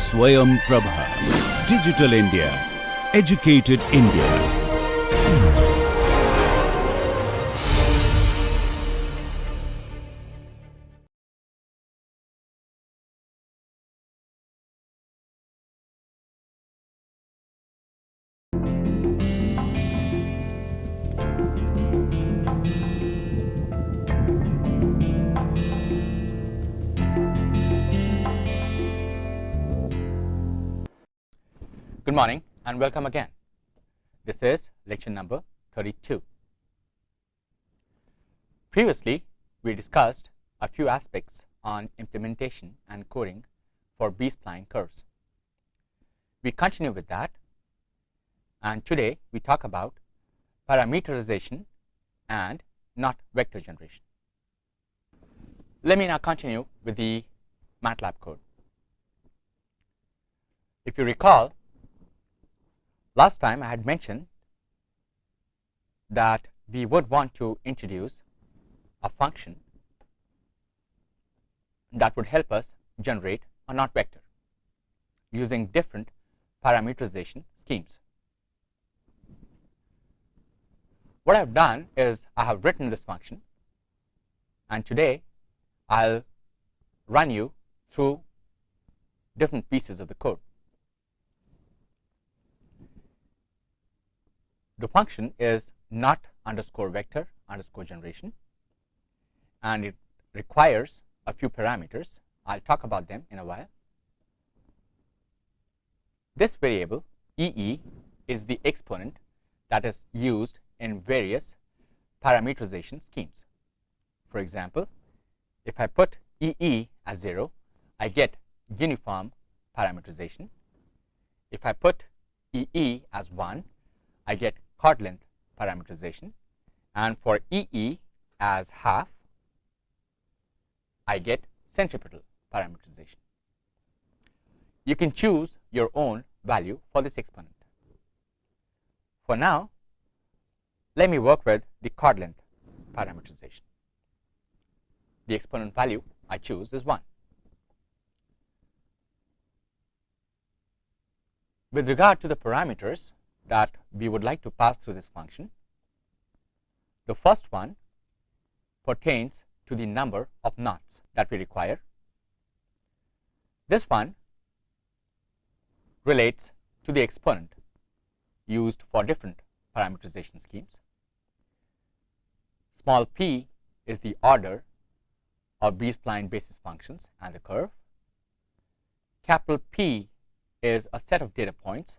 Swayam Prabha. Digital India. Educated India. Good morning and welcome again. This is lecture number 32. Previously, we discussed a few aspects on implementation and coding for B-spline curves. We continue with that, and today we talk about parameterization and not vector generation. Let me now continue with the MATLAB code. If you recall, last time I had mentioned that we would want to introduce a function that would help us generate a knot vector using different parameterization schemes. What I have done is I have written this function, and today I'll run you through different pieces of the code. The function is not underscore vector underscore generation, and it requires a few parameters. I'll talk about them in a while. This variable EE is the exponent that is used in various parameterization schemes. For example, if I put EE as 0, I get uniform parameterization. If I put EE as 1, I get chord length parameterization, and for EE as half, I get centripetal parameterization. You can choose your own value for this exponent. For now, let me work with the chord length parameterization. The exponent value I choose is 1. With regard to the parameters that we would like to pass through this function, the first one pertains to the number of knots that we require. This one relates to the exponent used for different parameterization schemes. Small p is the order of B-spline basis functions and the curve. Capital P is a set of data points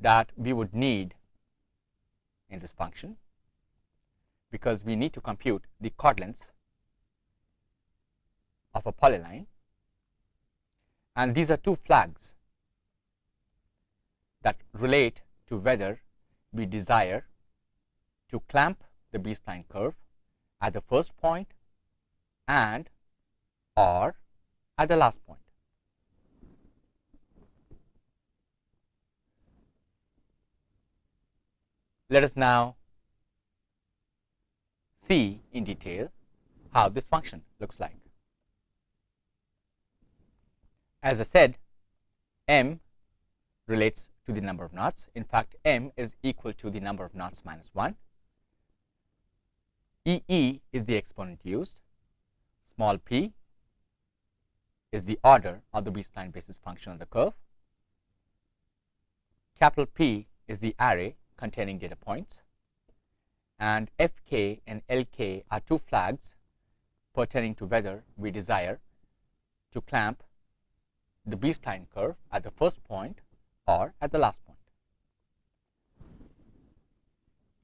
that we would need in this function, because we need to compute the chord lengths of a polyline, and these are two flags that relate to whether we desire to clamp the B-spline curve at the first point and or at the last point. Let us now see in detail how this function looks like. As I said, m relates to the number of knots. In fact, m is equal to the number of knots minus 1. EE is the exponent used. Small p is the order of the B-spline basis function on the curve. Capital P is the array containing data points, and Fk and Lk are two flags pertaining to whether we desire to clamp the B-spline curve at the first point or at the last point.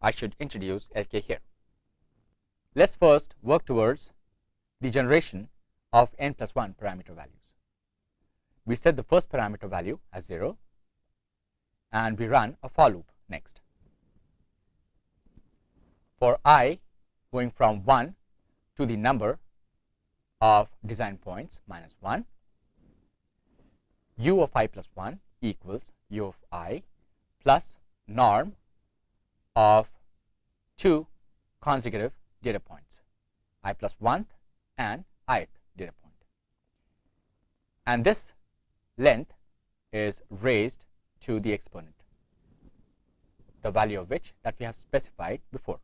I should introduce Lk here. Let's first work towards the generation of n plus 1 parameter values. We set the first parameter value as 0, and we run a for loop next. For I going from 1 to the number of design points minus 1, u of I plus 1 equals u of I plus norm of 2 consecutive data points, I plus 1th and ith data point. And this length is raised to the exponent, the value of which that we have specified before.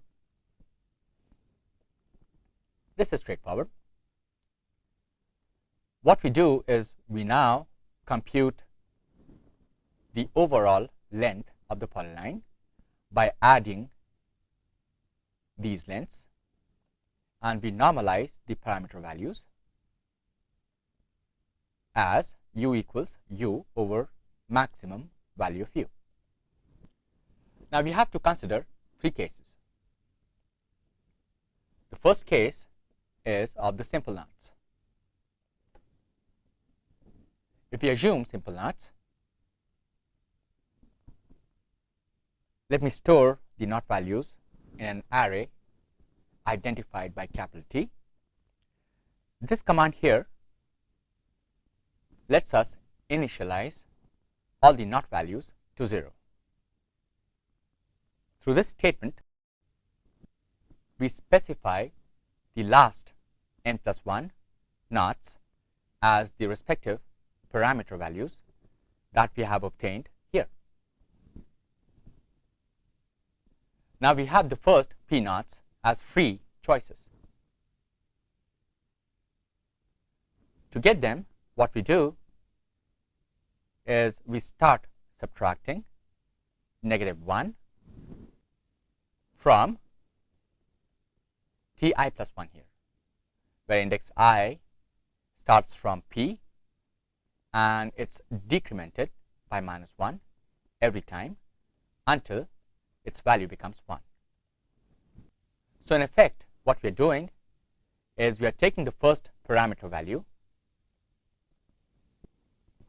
This is straightforward. What we do is we now compute the overall length of the polyline by adding these lengths, and we normalize the parameter values as u equals u over maximum value of u. Now we have to consider three cases. The first case is of the simple knots. If we assume simple knots, let me store the knot values in an array identified by capital T. This command here lets us initialize all the knot values to 0. Through this statement, we specify the last n plus 1 knots as the respective parameter values that we have obtained here. Now we have the first p knots as free choices. To get them, what we do is we start subtracting -1 from ti plus 1 here, where index I starts from p and it's decremented by -1 every time until its value becomes 1. So in effect, what we are doing is we are taking the first parameter value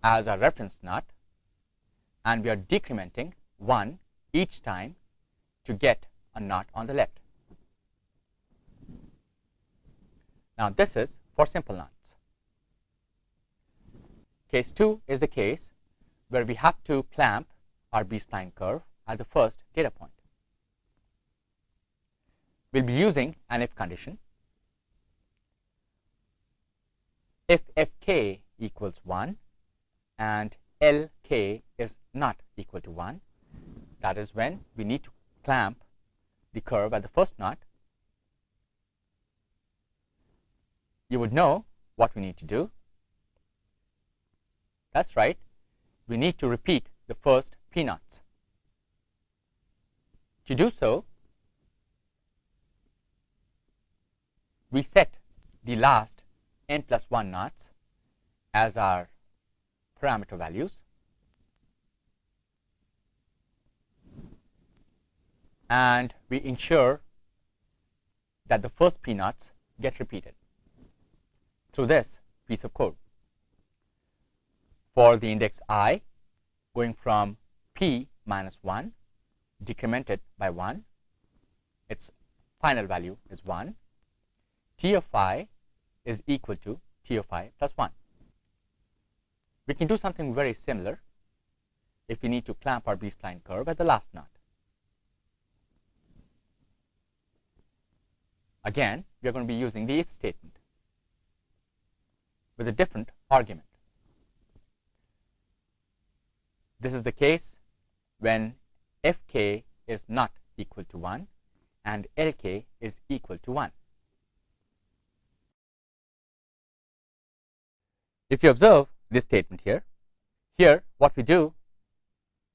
as our reference knot, and we are decrementing 1 each time to get a knot on the left. Now this is for simple knots. Case 2 is the case where we have to clamp our B-spline curve at the first data point. We'll be using an if condition. If fk equals 1 and lk is not equal to 1, that is when we need to clamp the curve at the first knot. You would know what we need to do. That's right, we need to repeat the first p knots. To do so, we set the last n plus 1 knots as our parameter values, and we ensure that the first p knots get repeated through this piece of code. For the index I, going from p minus 1 decremented by 1, its final value is 1. T of I is equal to T of I plus 1. We can do something very similar if we need to clamp our B-spline curve at the last knot. Again, we are going to be using the if statement with a different argument. This is the case when fk is not equal to 1 and lk is equal to 1. If you observe this statement here what we do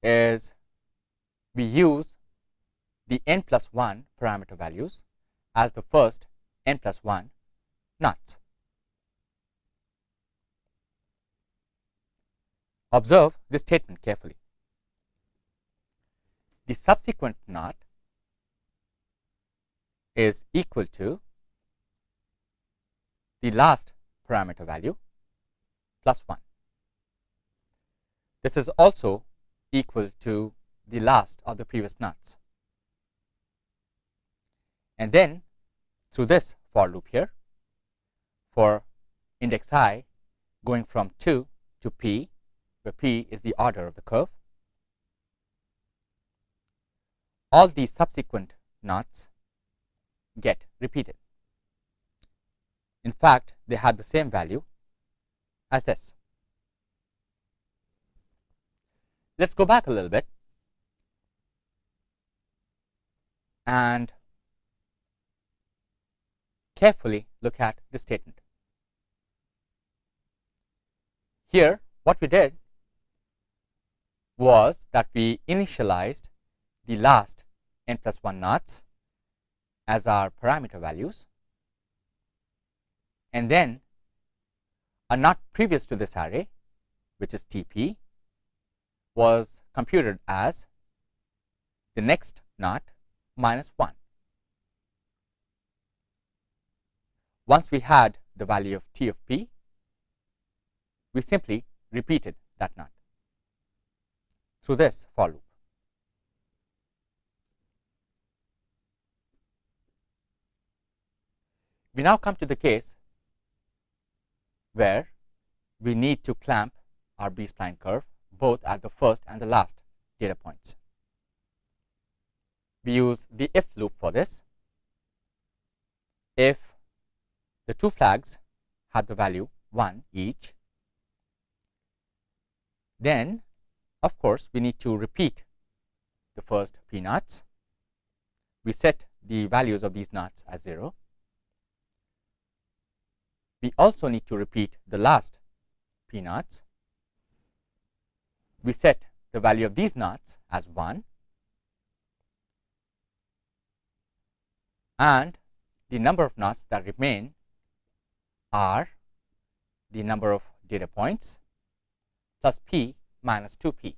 is we use the n plus 1 parameter values as the first n plus 1 knots. Observe this statement carefully. The subsequent knot is equal to the last parameter value plus 1. This is also equal to the last of the previous knots. And then through this for loop here, for index I going from 2 to p, where p is the order of the curve, all the subsequent knots get repeated. In fact, they have the same value as this. Let's go back a little bit and carefully look at the statement. Here, what we did was that we initialized the last n plus 1 knots as our parameter values, and then a knot previous to this array, which is TP, was computed as the next knot minus 1. Once we had the value of T of P, we simply repeated that knot through this for loop. We now come to the case where we need to clamp our B-spline curve both at the first and the last data points. We use the if loop for this. If the two flags have the value 1 each, then of course we need to repeat the first P knots. We set the values of these knots as 0. We also need to repeat the last P knots. We set the value of these knots as 1, and the number of knots that remain are the number of data points plus P minus 2P,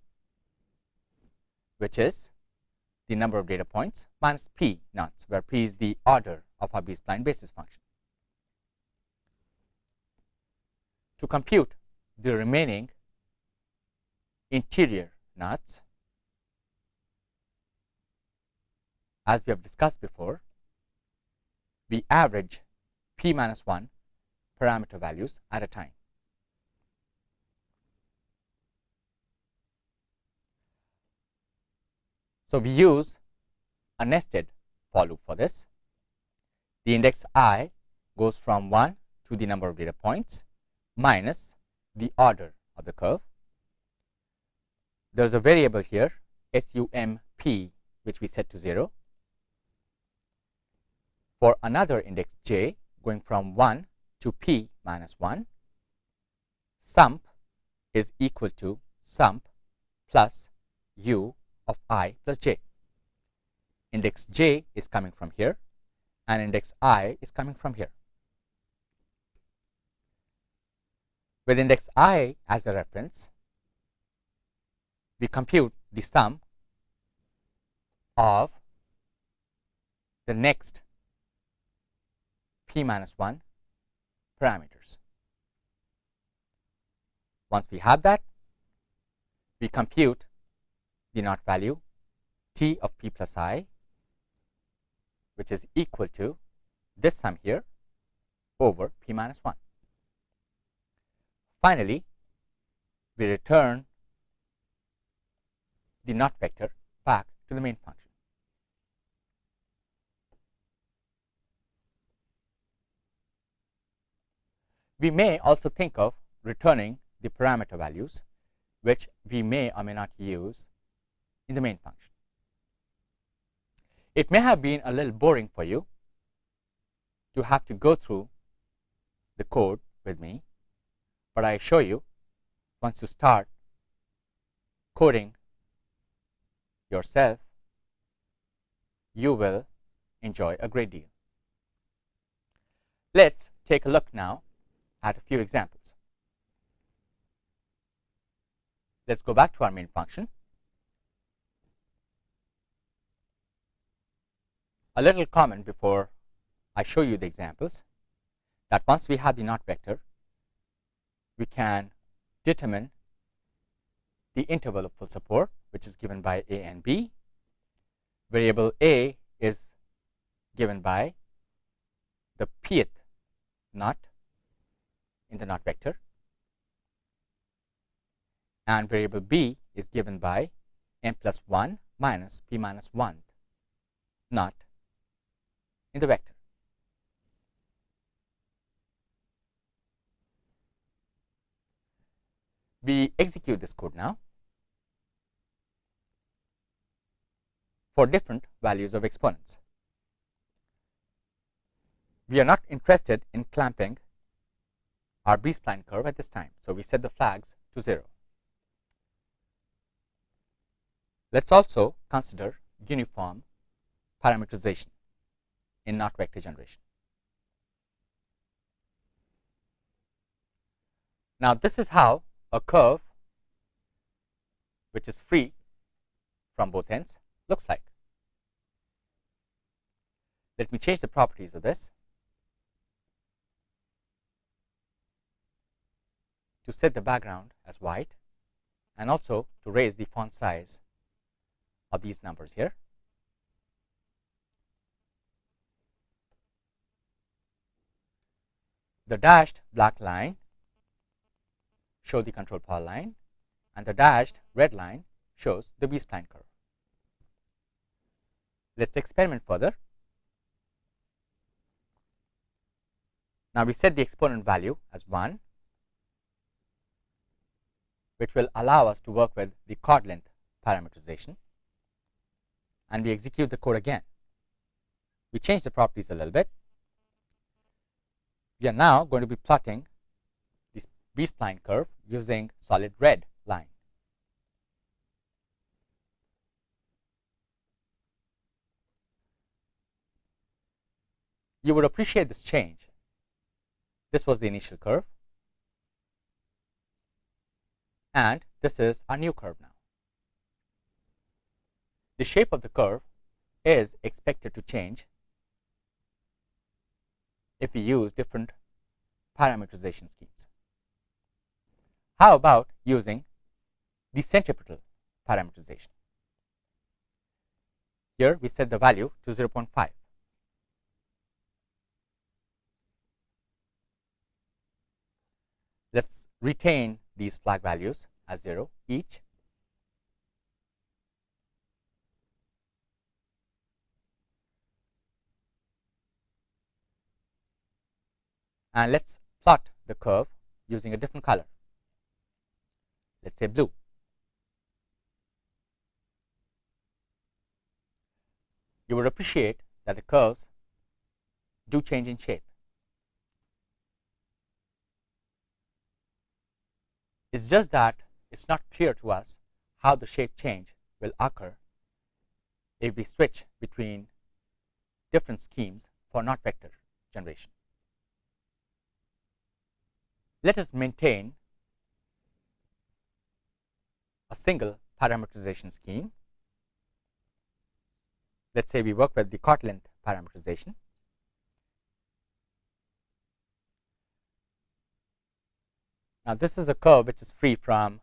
which is the number of data points minus P knots, where P is the order of our B-spline basis function. To compute the remaining interior knots, as we have discussed before, we average P minus 1 parameter values at a time. So we use a nested for loop for this. The index I goes from 1 to the number of data points minus the order of the curve. There is a variable here, SUMP, which we set to 0. For another index j going from 1 to P minus 1, sump is equal to sump plus U of I plus j. Index j is coming from here and index I is coming from here. With index I as a reference, we compute the sum of the next P minus 1 parameters. Once we have that, we compute the knot value T of P plus I, which is equal to this sum here over P minus 1. Finally, we return the knot vector back to the main function. We may also think of returning the parameter values, which we may or may not use in the main function. It may have been a little boring for you to have to go through the code with me, but I assure you, once you start coding yourself, you will enjoy a great deal. Let's take a look now at a few examples. Let's go back to our main function. A little comment before I show you the examples, that once we have the knot vector, we can determine the interval of full support, which is given by A and B. Variable A is given by the pth knot in the knot vector, and variable B is given by n plus 1 minus P minus 1 knot in the vector. We execute this code now. for different values of exponents. We are not interested in clamping our B-spline curve at this time, so we set the flags to 0. Let's also consider uniform parameterization in knot vector generation. Now, this is how a curve which is free from both ends looks like. Let me change the properties of this to set the background as white and also to raise the font size of these numbers here. The dashed black line shows the control power line, and the dashed red line shows the B-spline curve. Let's experiment further. Now we set the exponent value as 1, which will allow us to work with the chord length parameterization, and we execute the code again. We change the properties a little bit. We are now going to be plotting this B-spline curve using solid red line. You would appreciate this change. This was the initial curve, and this is our new curve now. The shape of the curve is expected to change if we use different parameterization schemes. How about using the centripetal parameterization? Here we set the value to 0.5. Let's retain these flag values as 0 each. And let's plot the curve using a different color. Let's say blue. You would appreciate that the curves do change in shape. It's just that it's not clear to us how the shape change will occur if we switch between different schemes for knot vector generation. Let us maintain a single parameterization scheme. Let's say we work with the chord length parameterization. Now, this is a curve which is free from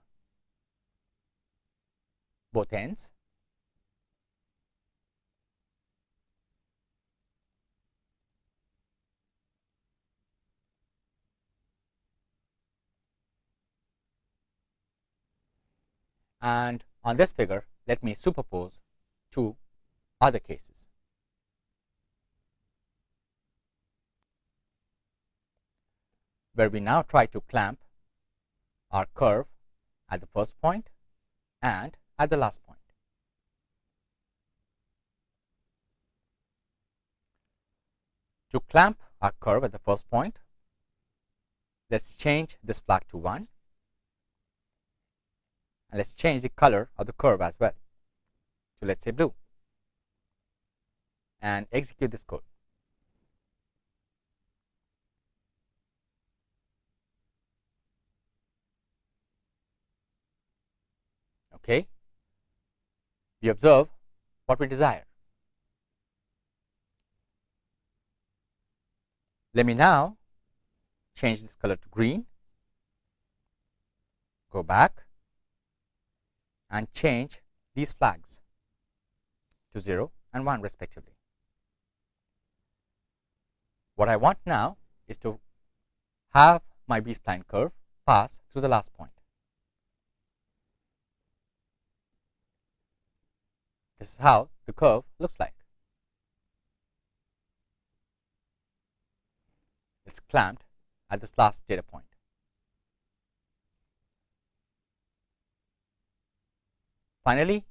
both ends. And on this figure, let me superpose two other cases. Where we now try to clamp our curve at the first point and at the last point. To clamp our curve at the first point, let's change this flag to 1. And let's change the color of the curve as well to, let's say, blue, and execute this code. Okay, we observe what we desire. Let me now change this color to green, go back, and change these flags to 0 and 1 respectively. What I want now is to have my B-spline curve pass through the last point. This is how the curve looks like. It's clamped at this last data point. Finally,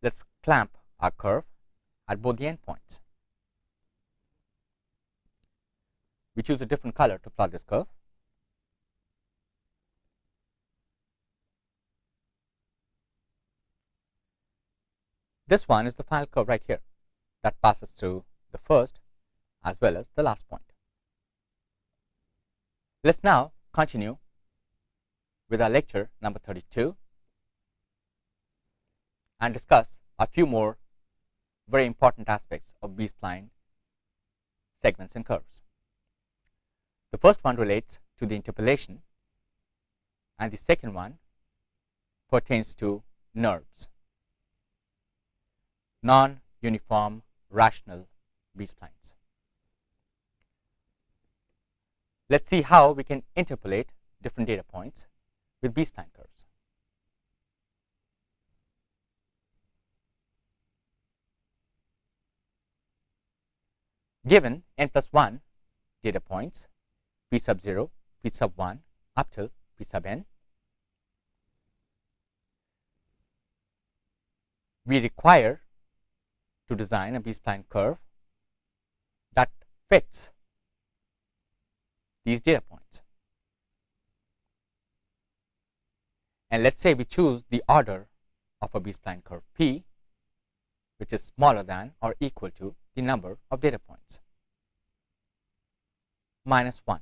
let's clamp our curve at both the endpoints. We choose a different color to plot this curve. This one is the final curve right here that passes through the first as well as the last point. Let's now continue with our lecture number 32 and discuss a few more very important aspects of B-spline segments and curves. The first one relates to the interpolation, and the second one pertains to NURBS, non-uniform rational B-splines. Let's see how we can interpolate different data points with B-spline curves. Given n plus 1 data points, p sub 0, p sub 1 up till p sub n, we require to design a B-spline curve that fits these data points. And let's say we choose the order of a B-spline curve P, which is smaller than or equal to the number of data points, minus 1.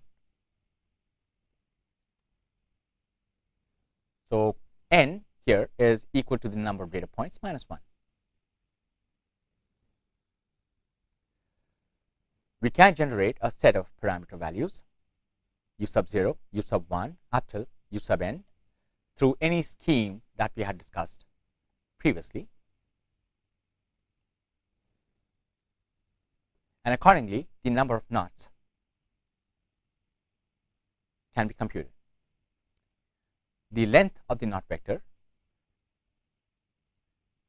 So n here is equal to the number of data points minus 1. We can generate a set of parameter values u sub 0, u sub 1 up till u sub n through any scheme that we had discussed previously, and accordingly the number of knots can be computed. The length of the knot vector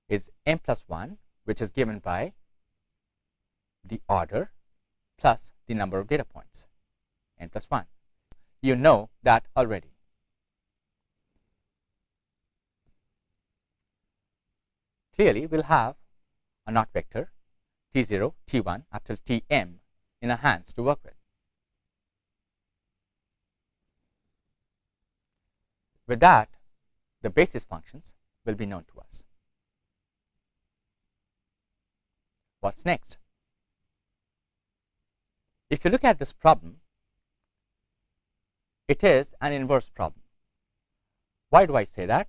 is m plus 1, which is given by the order plus the number of data points, n plus 1. You know that already. Clearly, we'll have a knot vector t0, t1 up till tm in our hands to work with. With that, the basis functions will be known to us. What's next? If you look at this problem, it is an inverse problem. Why do I say that?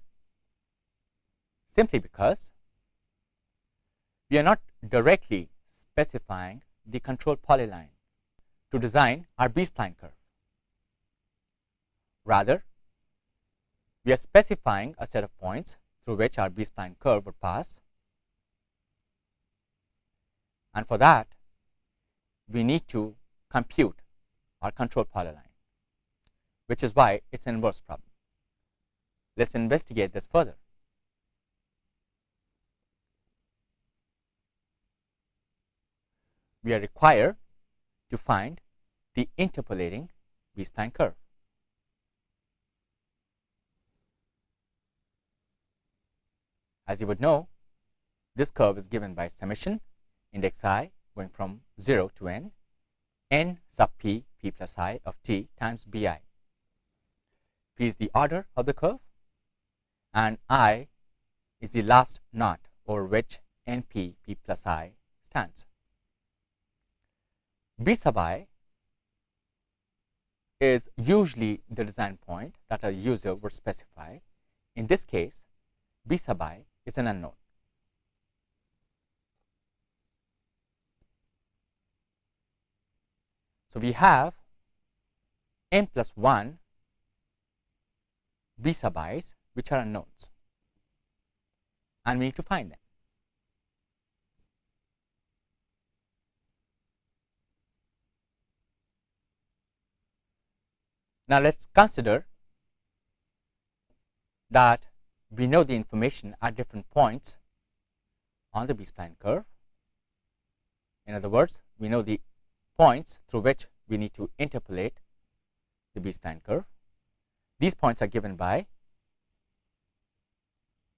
Simply because we are not directly specifying the control polyline to design our B-spline curve. Rather, we are specifying a set of points through which our B-spline curve would pass, and for that we need to compute our control polyline, which is why it's an inverse problem. Let's investigate this further. We are required to find the interpolating B-spline curve. As you would know, this curve is given by summation index I going from 0 to n sub p, p plus I of t times bi. P is the order of the curve, and I is the last knot over which np, p plus I stands. B sub I is usually the design point that a user would specify. In this case, B sub I is an unknown. So we have n plus 1 B sub i's which are unknowns, and we need to find them. Now let's consider that we know the information at different points on the B-spline curve. In other words, we know the points through which we need to interpolate the B-spline curve. These points are given by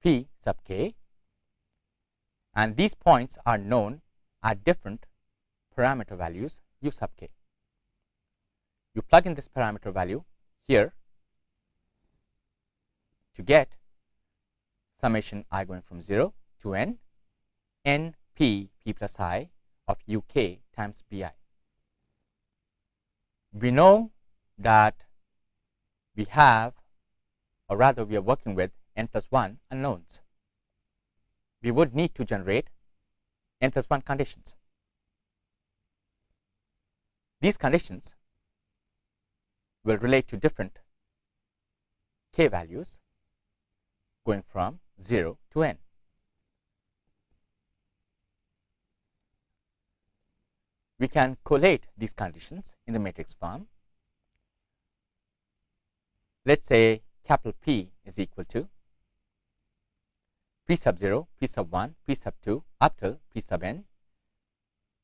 p sub k and these points are known at different parameter values u sub k. You plug in this parameter value here to get summation I going from 0 to n p plus I of uk times bi. We know that we have, or rather we are working with n plus 1 unknowns. We would need to generate n plus 1 conditions. These conditions will relate to different k values going from 0 to n. We can collate these conditions in the matrix form. Let's say capital P is equal to P sub 0, P sub 1, P sub 2 up till P sub n.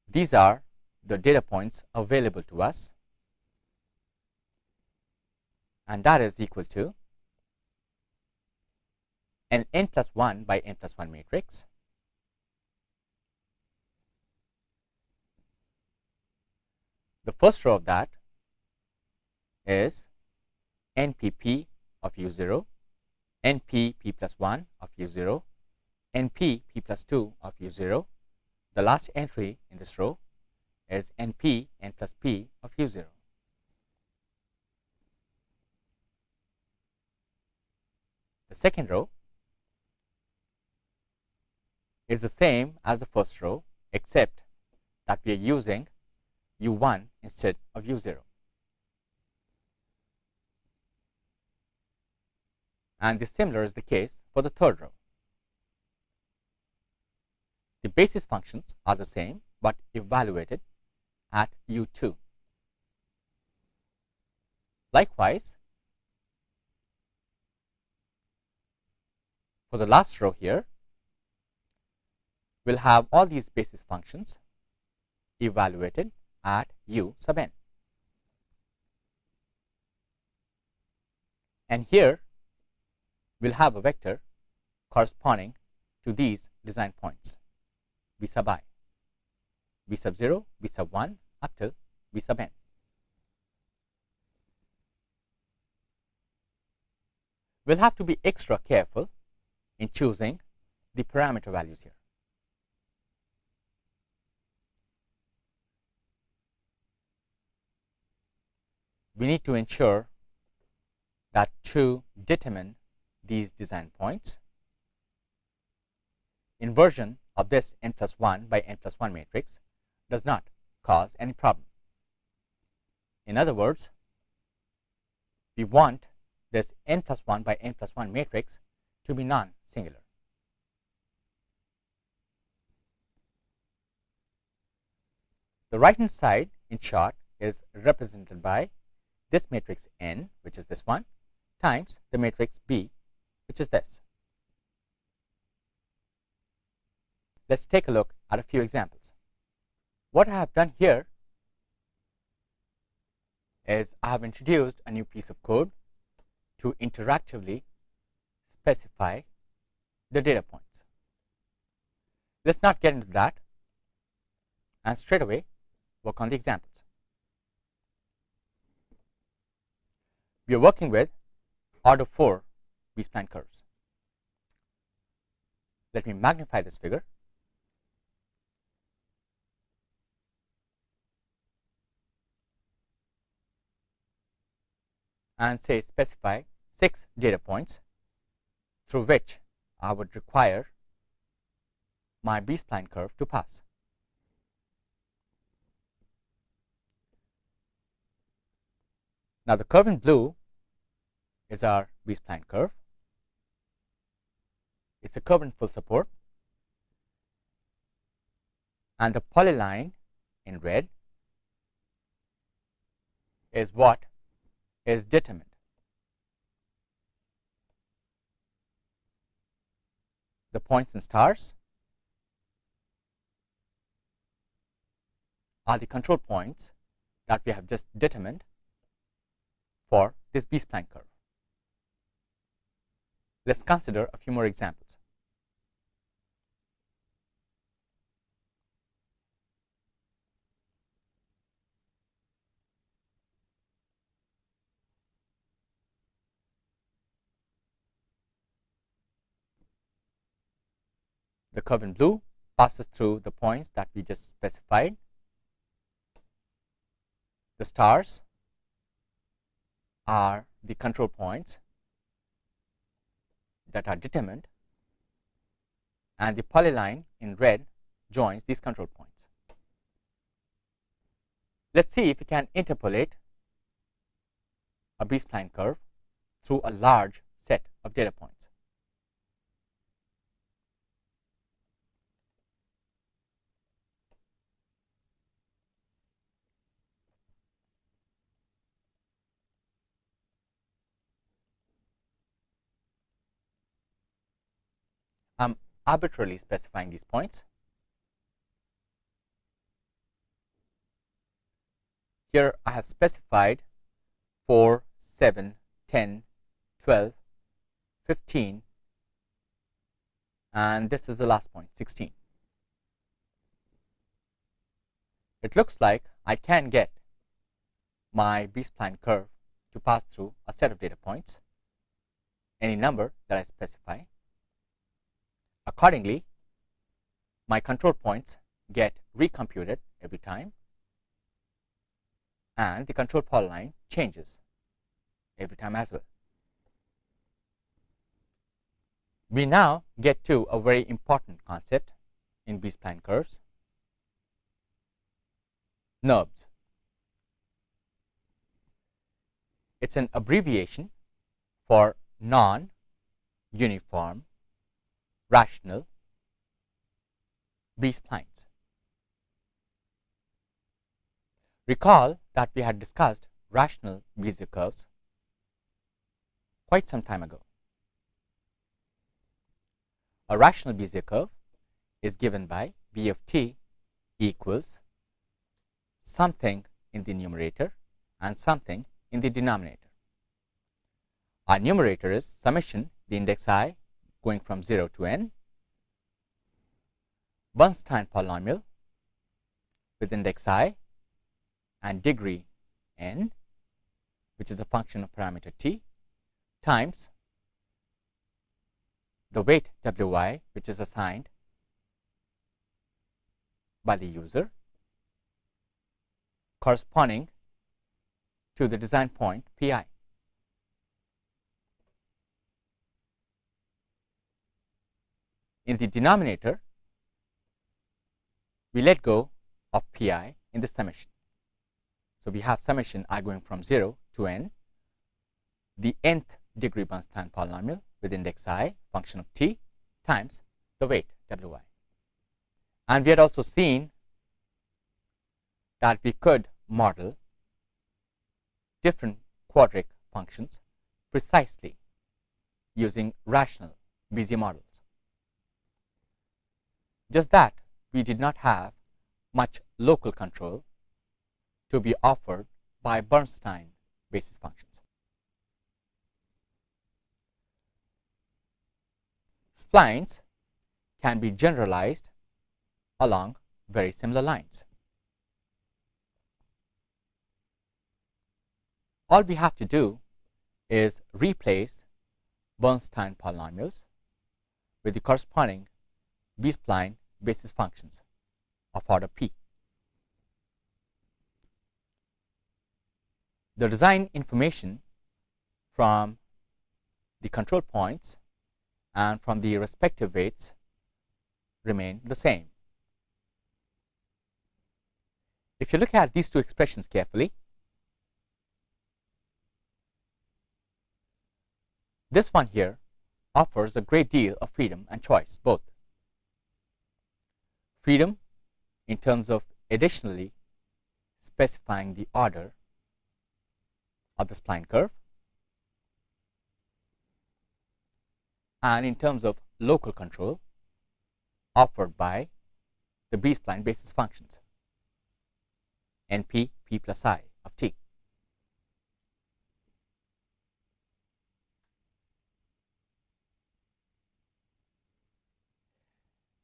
These are the data points available to us, and that is equal to an n plus 1 by n plus 1 matrix The first row of that is npp of u0, np p plus 1 of u0, np p plus 2 of u0. The last entry in this row is np n plus p of u0. The second row is the same as the first row, except that we are using u1 instead of u0. And the similar is the case for the third row. The basis functions are the same, but evaluated at u2. Likewise, for the last row here, we'll have all these basis functions evaluated at u sub n. And here, we'll have a vector corresponding to these design points, v sub I, v sub 0, v sub 1 up till v sub n. We'll have to be extra careful in choosing the parameter values here. We need to ensure that to determine these design points, inversion of this n plus 1 by n plus 1 matrix does not cause any problem. In other words, we want this n plus 1 by n plus 1 matrix to be non-singular. The right-hand side, in short, is represented by this matrix n, which is this one, times the matrix B, which is this. Let's take a look at a few examples. What I have done here is I have introduced a new piece of code to interactively specify the data points. Let's not get into that and straight away work on the examples. We are working with order 4 B-spline curves. Let me magnify this figure. And say specify 6 data points through which I would require my B-spline curve to pass. Now the curve in blue is our B-spline curve. It's a curve in full support. And the polyline in red is what is determined. The points in stars are the control points that we have just determined for this B-spline curve. Let's consider a few more examples. The curve in blue passes through the points that we just specified. The stars are the control points that are determined, and the polyline in red joins these control points. Let's see if we can interpolate a B-spline curve through a large set of data points. I'm arbitrarily specifying these points. Here I have specified 4, 7, 10, 12, 15, and this is the last point, 16. It looks like I can get my B-spline curve to pass through a set of data points, any number that I specify. Accordingly, my control points get recomputed every time, and the control polyline changes every time as well. We now get to a very important concept in B-spline curves: NURBS. It's an abbreviation for non-uniform rational B-splines. Recall that we had discussed rational Bezier curves quite some time ago. A rational Bezier curve is given by B of t equals something in the numerator and something in the denominator. Our numerator is summation, the index I going from 0 to n, Bernstein polynomial with index I and degree n, which is a function of parameter t, times the weight wi, which is assigned by the user, corresponding to the design point pi. In the denominator, we let go of pi in the summation. So we have summation I going from 0 to n, the nth degree Bernstein polynomial with index I, function of t, times the weight wi. And we had also seen that we could model different quadratic functions precisely using rational Bezier models. Just that we did not have much local control to be offered by Bernstein basis functions. Splines can be generalized along very similar lines. All we have to do is replace Bernstein polynomials with the corresponding B-spline basis functions of order p. The design information from the control points and from the respective weights remain the same. If you look at these two expressions carefully, this one here offers a great deal of freedom and choice, both. Freedom in terms of additionally specifying the order of the spline curve, and in terms of local control offered by the B-spline basis functions np p plus I of t.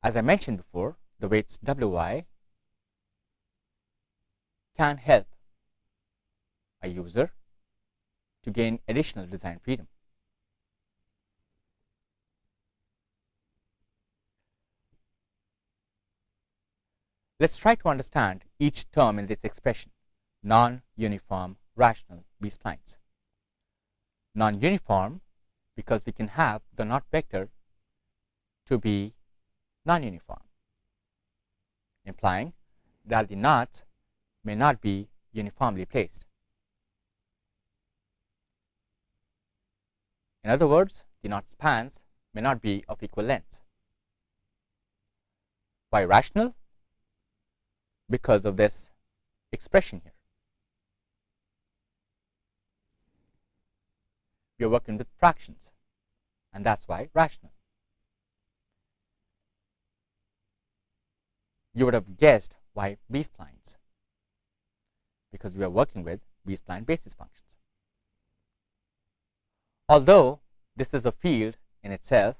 As I mentioned before, the weights wi can help a user to gain additional design freedom. Let's try to understand each term in this expression, non-uniform rational B-splines. Non-uniform because we can have the knot vector to be non-uniform, implying that the knots may not be uniformly placed. In other words, the knot spans may not be of equal length. Why rational? Because of this expression here. We are working with fractions, and that's why rational. You would have guessed why B-splines, because we are working with B-spline basis functions. Although this is a field in itself,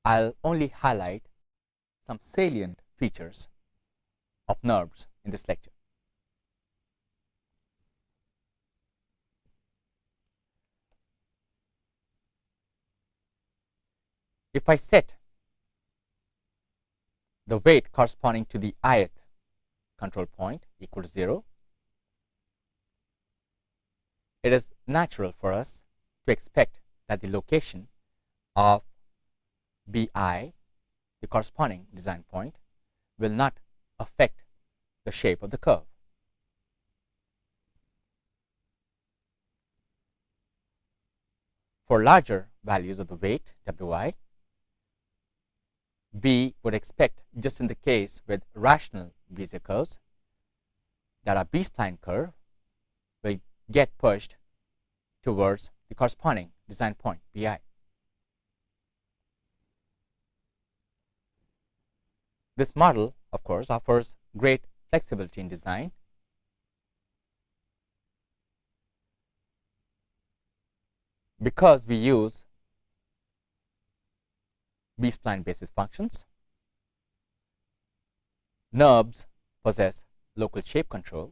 I'll only highlight some salient features of NURBS in this lecture. If I set the weight corresponding to the ith control point equal to 0, it is natural for us to expect that the location of Bi, the corresponding design point, will not affect the shape of the curve. For larger values of the weight, Wi, we would expect, just in the case with rational Bezier curves, that our B-spline curve will get pushed towards the corresponding design point, Bi. This model, of course, offers great flexibility in design. Because we use B-spline basis functions, NURBS possess local shape control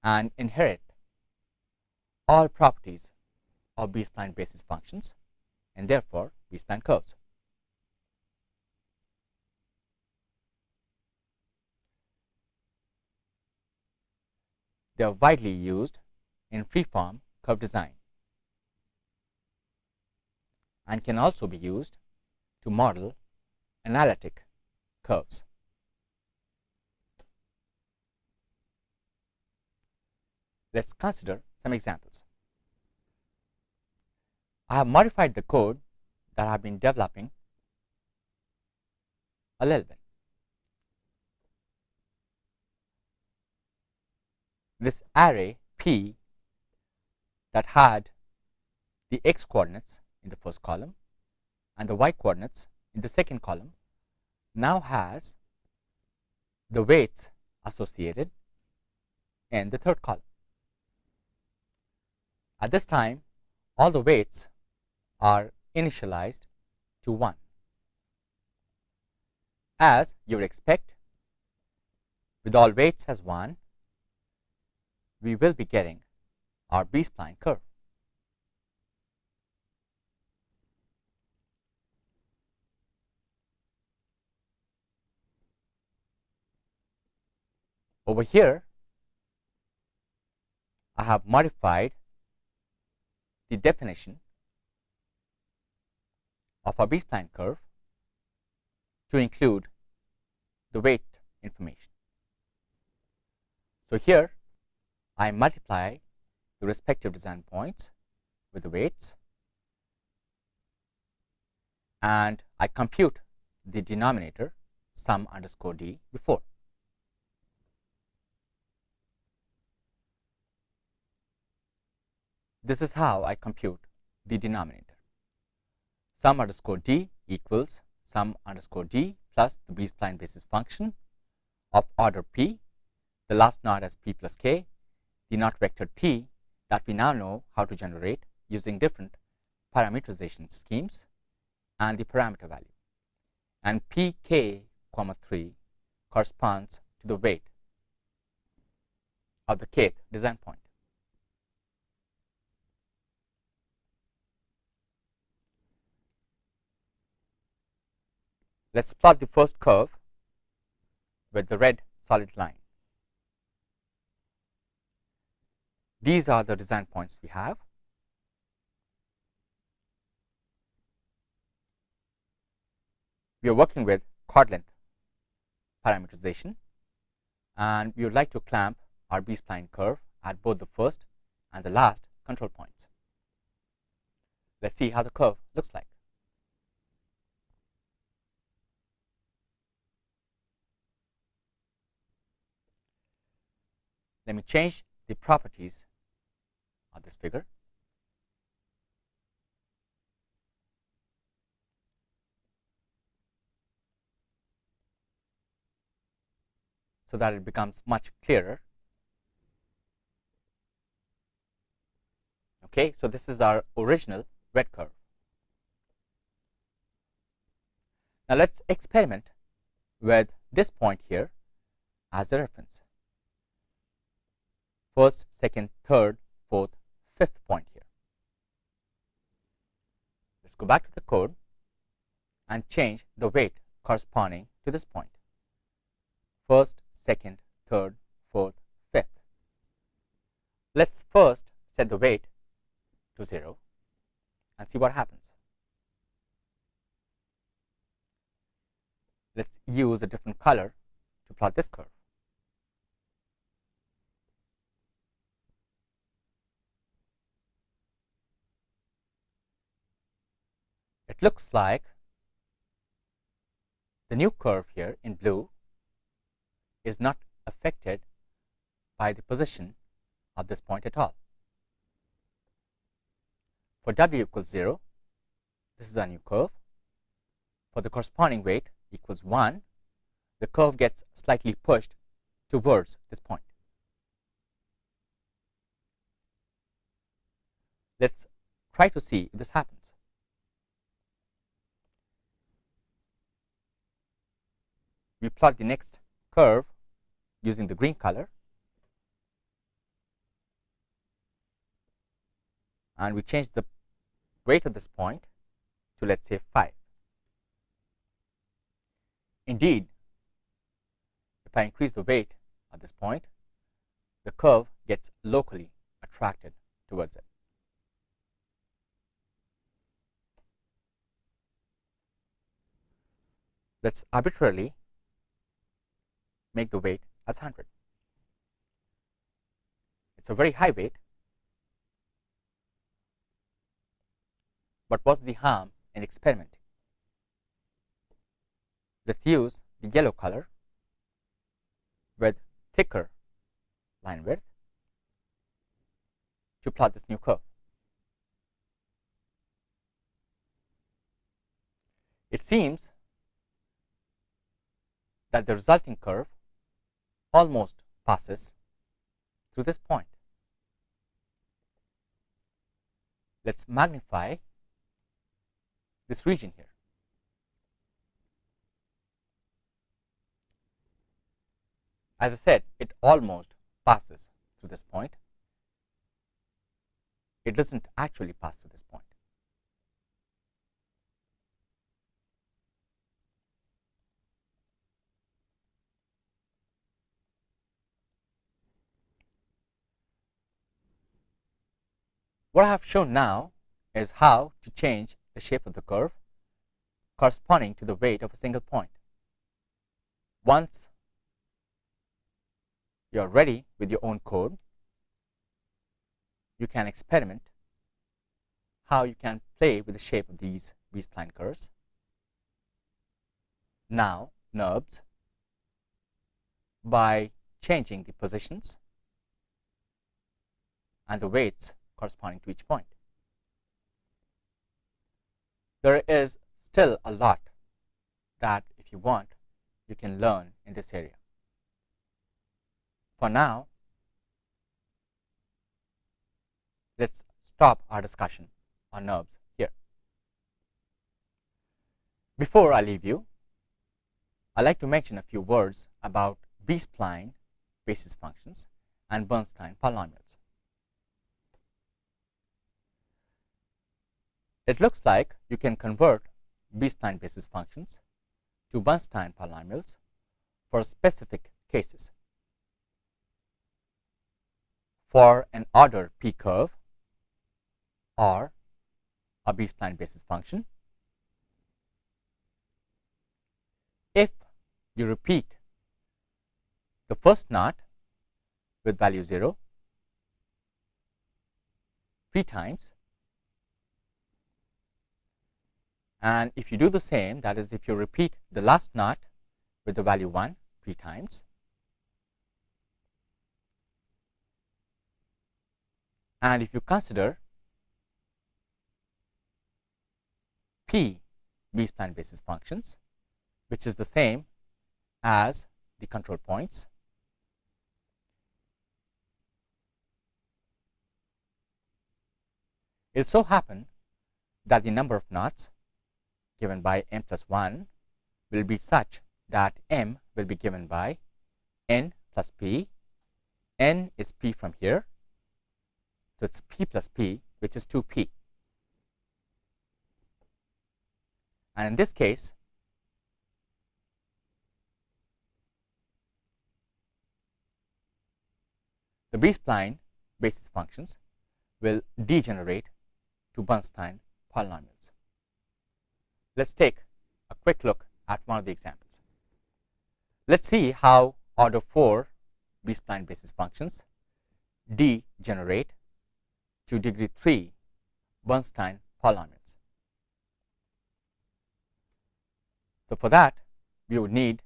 and inherit all properties of B-spline basis functions, and therefore B-spline curves. They are widely used in free-form curve design and can also be used to model analytic curves. Let's consider some examples. I have modified the code that I have been developing a little bit. This array P that had the x coordinates in the first column and the y coordinates in the second column now has the weights associated in the third column. At this time, all the weights are initialized to 1. As you would expect, with all weights as 1, we will be getting our B-spline curve. Over here, I have modified the definition of our B-spline curve to include the weight information. So here, I multiply the respective design points with the weights, and I compute the denominator sum underscore d before. This is how I compute the denominator. Sum underscore d equals sum underscore d plus the B-spline basis function of order p, the last knot as p plus k, the knot vector t that we now know how to generate using different parameterization schemes, and the parameter value. And pk, 3 corresponds to the weight of the kth design point. Let's plot the first curve with the red solid line. These are the design points we have. We are working with chord length parameterization, and we would like to clamp our B-spline curve at both the first and the last control points. Let's see how the curve looks like. Let me change the properties of this figure. So that it becomes much clearer. Okay, so this is our original red curve. Now let's experiment with this point here as a reference. First, second, third, fourth, fifth point here. Let's go back to the code and change the weight corresponding to this point. First, second, third, fourth, fifth. Let's first set the weight to 0 and see what happens. Let's use a different color to plot this curve. It looks like the new curve here in blue is not affected by the position of this point at all. For w equals 0, this is our new curve. For the corresponding weight equals 1, the curve gets slightly pushed towards this point. Let's try to see if this happens. We plot the next curve using the green color, and we change the weight of this point to, let's say, 5. Indeed, if I increase the weight at this point, the curve gets locally attracted towards it. Let's arbitrarily make the weight as 100. It's a very high weight, but what's the harm in experimenting? Let's use the yellow color with thicker line width to plot this new curve. It seems that the resulting curve almost passes through this point. Let's magnify this region here. As I said, it almost passes through this point. It doesn't actually pass through this point. What I have shown now is how to change the shape of the curve corresponding to the weight of a single point. Once you are ready with your own code, you can experiment how you can play with the shape of these B-spline curves. Now, NURBS, by changing the positions and the weights corresponding to each point. There is still a lot that, if you want, you can learn in this area. For now, let's stop our discussion on NURBS here. Before I leave you, I'd like to mention a few words about B-spline basis functions and Bernstein polynomials. It looks like you can convert B-spline basis functions to Bernstein polynomials for specific cases. For an ordered P curve or a B-spline basis function, if you repeat the first knot with value 0 p times, and if you do the same, that is, if you repeat the last knot with the value 1 p times, and if you consider p B-spline basis functions, which is the same as the control points, it so happen that the number of knots given by n plus 1 will be such that m will be given by n plus p. N is p from here, so it's p plus p, which is 2p. And in this case, the B-spline basis functions will degenerate to Bernstein polynomials. Let's take a quick look at one of the examples. Let's see how order 4 B-spline basis functions degenerate to degree 3 Bernstein polynomials. So for that, we would need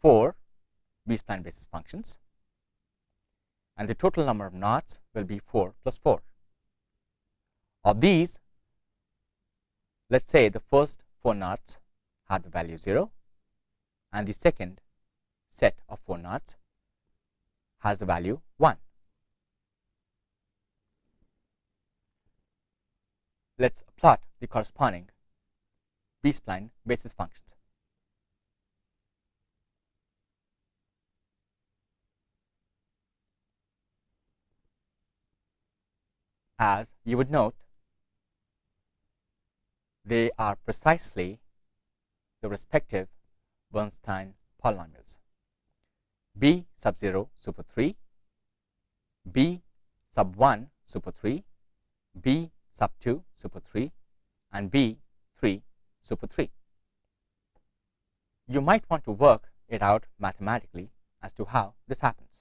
4 B-spline basis functions, and the total number of knots will be 4 plus 4. Of these, let's say the first 4 knots have the value 0, and the second set of 4 knots has the value 1. Let's plot the corresponding B-spline basis functions. As you would note, they are precisely the respective Bernstein polynomials: b sub 0 super 3, b sub 1 super 3, b sub 2 super 3, and b 3 super 3. You might want to work it out mathematically as to how this happens.